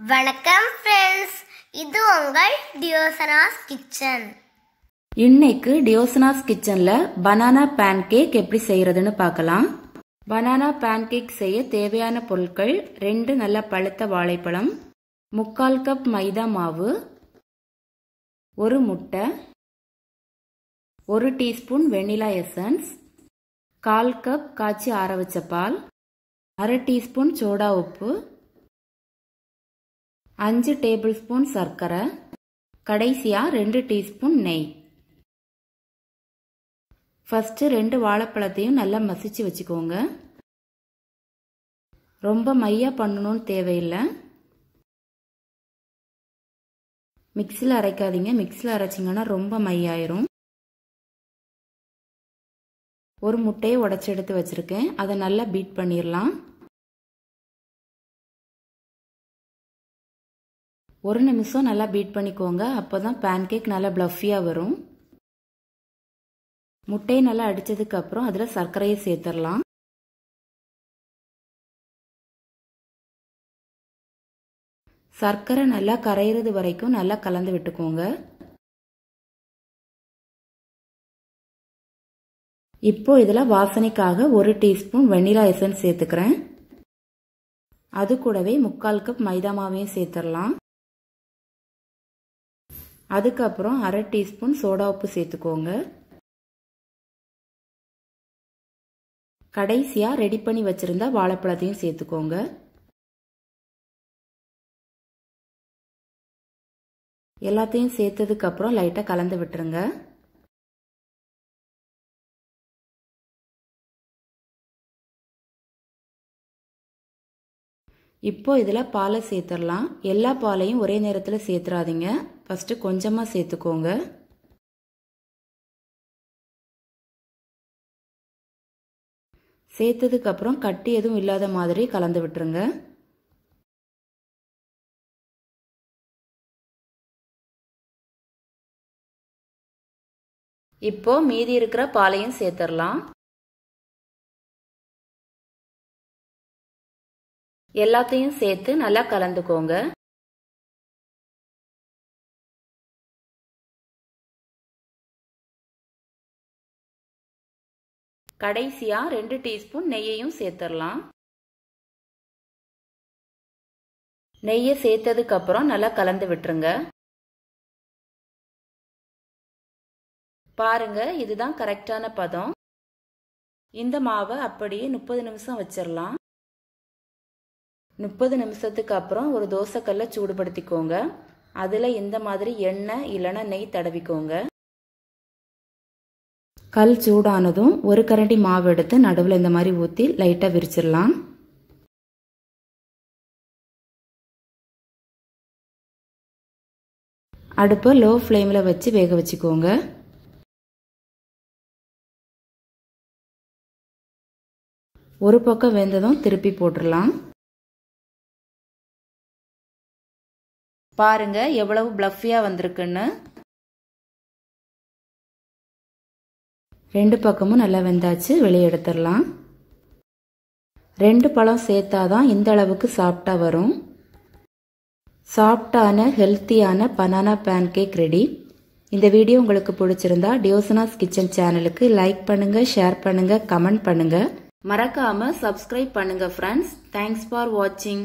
வணக்கம் फ्रेंड्स, இது உங்கள் டியோசனாஸ் கிச்சன். இன்னைக்கு டியோசனாஸ் கிச்சன்ல பனானா பேன்கேக் எப்படி செய்யறதுன்னு பார்க்கலாம். பனானா பேன்கேக் செய்ய தேவையான பொருட்கள் 2 நல்ல பழுத்த வாழைப்பழம், 3/4 கப் மைதா மாவு, 1 முட்டை, 1 டீஸ்பூன் வெண்ணிலா எசன்ஸ், 1/4 கப் காய்ச்சி ஆற வச்ச பால், 1/2 டீஸ்பூன் சோடா உப்பு, 5 டேபிள்ஸ்பூன் சர்க்கரை, கடைசியா 2 டீஸ்பூன் நெய். ஃபர்ஸ்ட் 2 வாழைப்பழத்தையும் நல்லா மசிச்சு வச்சுக்கோங்க. ரொம்ப மையா பண்ணணும்னு தேவையில்லை. மிக்ஸியில் அரைக்காதீங்க, மிக்ஸியில் அரைச்சிங்கன்னா ரொம்ப மையாயிரும். ஒரு முட்டையை உடைச்சி எடுத்து வச்சிருக்கேன், அதை நல்லா பீட் பண்ணிடலாம். 1 நிமிஷம் நல்லா பீட் பண்ணிக்கோங்க, அப்போதான் பேன்கேக் நல்லா பிளஃபியா வரும். முட்டையை நல்லா அடிச்சதுக்கு அப்புறம் அதுல சர்க்கரையை சேர்த்துடலாம். சர்க்கரை நல்லா கரையிறது வரைக்கும் நல்லா கலந்து விட்டுக்கோங்க. இப்போ இதுல வாசனைக்காக 1 டீஸ்பூன் வெண்ணிலா எசன்ஸ் சேர்த்துக்கிறேன். அது கூடவே 3/4 கப் மைதா மாவையும் சேர்த்துடலாம். அதுக்கப்புறம் 1/2 டீஸ்பூன் சோடா உப்பு சேர்த்துக்கோங்க. கடைசியா ரெடி பண்ணி வச்சிருந்த வாழைப்பழத்தையும் சேர்த்துக்கோங்க. எல்லாத்தையும் சேர்த்ததுக்கு அப்புறம் லைட்டா கலந்து விட்டுருங்க. இப்போ இதுல பாலை சேர்த்துடலாம். எல்லா பாலையும் ஒரே நேரத்தில் சேர்த்துறாதீங்க, ஃபர்ஸ்ட் கொஞ்சமா சேர்த்துக்கோங்க. சேர்த்ததுக்கு அப்புறம் கட்டி எதுவும் இல்லாத மாதிரி கலந்து விட்டுருங்க. இப்போ மீதி இருக்கிற பாலையும் சேர்த்துடலாம். எல்லாத்தையும் சேர்த்து நல்லா கலந்துக்கோங்க. கடைசியா 2 டீஸ்பூன் நெய்யையும் சேர்த்துடலாம். நெய்யை சேர்த்ததுக்கு அப்புறம் நல்லா கலந்து விட்டுருங்க. பாருங்க, இதுதான் கரெக்டான பதம். இந்த மாவை அப்படியே 30 நிமிஷம் வச்சிடலாம். 30 நிமிஷத்துக்கு அப்புறம் ஒரு தோசைக்கல்லை சூடுபடுத்திக்கோங்க. அதுல இந்த மாதிரி எண்ணெய் இல்லைன்னா நெய் தடவிக்கோங்க. கல் சூடானதும் 1 கரண்டி மாவு எடுத்து நடுவில் இந்த மாதிரி ஊற்றி லைட்டா விரிச்சிடலாம். அடுப்பை லோ ஃப்ளேமில் வச்சு வேக வச்சுக்கோங்க. ஒரு பக்கம் வெந்ததும் திருப்பி போட்டுடலாம். பாருங்க எவ்வளவு பிளஃபியா வந்திருக்குன்னு. 2 பக்கமும் நல்லா வெந்தாச்சு, வெளியே எடுத்துடலாம். 2 பழம் சேர்த்தாதான் இந்த அளவுக்கு சாஃப்டா வரும். சாஃப்டான ஹெல்த்தியான பனானா பேன்கேக் ரெடி. இந்த வீடியோ உங்களுக்கு பிடிச்சிருந்தா டியோசனாஸ் கிச்சன் சேனலுக்கு லைக் பண்ணுங்க, ஷேர் பண்ணுங்க, கமெண்ட் பண்ணுங்க. மறக்காம சப்ஸ்கிரைப் பண்ணுங்க ஃப்ரெண்ட்ஸ். தேங்க்ஸ் ஃபார் வாட்சிங்.